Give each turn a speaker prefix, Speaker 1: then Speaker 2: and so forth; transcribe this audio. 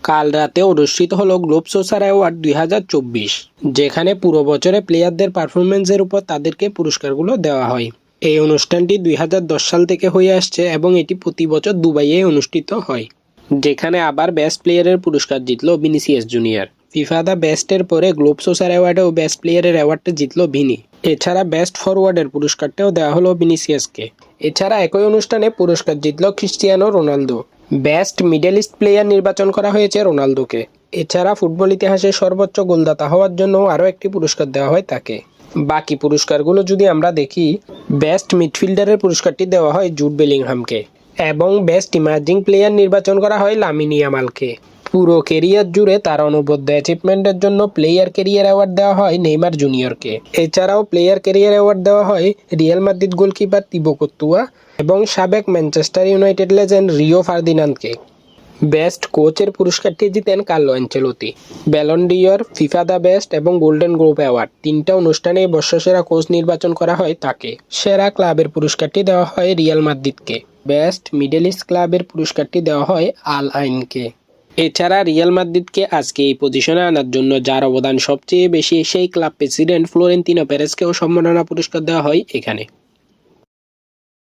Speaker 1: কাল রাতে অনুষ্ঠিত হলো গ্লোব সোসার অ্যাওয়ার্ড 2024, যেখানে পুরো বছরে প্লেয়ারদের পারফরমেন্সের উপর তাদেরকে পুরস্কারগুলো দেওয়া হয়। এই অনুষ্ঠানটি 2010 সাল থেকে হয়ে আসছে এবং এটি প্রতি বছর দুবাইয়ে অনুষ্ঠিত হয়, যেখানে আবার বেস্ট প্লেয়ারের পুরস্কার জিতল ভিনিসিয়াস জুনিয়র। ফিফা দ্য বেস্টের পরে গ্লোব সোসার অ্যাওয়ার্ডেও বেস্ট প্লেয়ারের অ্যাওয়ার্ডটা জিতল ভিনি। এছাড়া বেস্ট ফরওয়ার্ডের পুরস্কারটাও দেওয়া হলো ভিনিসিয়াসকে। এছাড়া একই অনুষ্ঠানে পুরস্কার জিতল Cristiano Ronaldo. Best middle east player নির্বাচন করা হয়েছে রোনালদোকে। এছাড়া ফুটবল ইতিহাসে সর্বোচ্চ গোলদাতা হওয়ার জন্য আরও একটি পুরস্কার দেওয়া হয় তাকে। বাকি পুরস্কারগুলো যদি আমরা দেখি, বেস্ট মিডফিল্ডারের পুরস্কারটি দেওয়া হয় জুড বেলিংহামকে এবং বেস্ট ইমার্জিং প্লেয়ার নির্বাচন করা হয় লামিন ইয়ামালকে। পুরো কেরিয়ার জুড়ে তার অনবদ্য অ্যাচিভমেন্টের জন্য প্লেয়ার কেরিয়ার অ্যাওয়ার্ড দেওয়া হয় নেইমার জুনিয়রকে। এছাড়াও প্লেয়ার কেরিয়ার অ্যাওয়ার্ড দেওয়া হয় Real Madrid goalkeeper Thibaut Courtois এবং সাবেক ম্যানচেস্টার ইউনাইটেড লেজেন্ড রিও ফার্দিনান্দকে। বেস্ট কোচের পুরস্কারটি জিতেন Carlo Ancelotti. Ballon d'Or, FIFA the best এবং গোল্ডেন গ্লোব অ্যাওয়ার্ড তিনটা অনুষ্ঠানে বর্ষসেরা কোচ নির্বাচন করা হয় তাকে। সেরা ক্লাবের পুরস্কারটি দেওয়া হয় রিয়াল মাদ্রিদকে। বেস্ট মিডল ইস্ট ক্লাবের পুরস্কারটি দেওয়া হয় আল আইনকে। এছাড়া রিয়াল মাদ্রিদকে আজকে এই পজিশনে আনার জন্য যার অবদান সবচেয়ে বেশি, সেই ক্লাব প্রেসিডেন্ট ফ্লোরেন্তিনো পেরেজকেও সম্মাননা পুরস্কার দেওয়া হয় এখানে।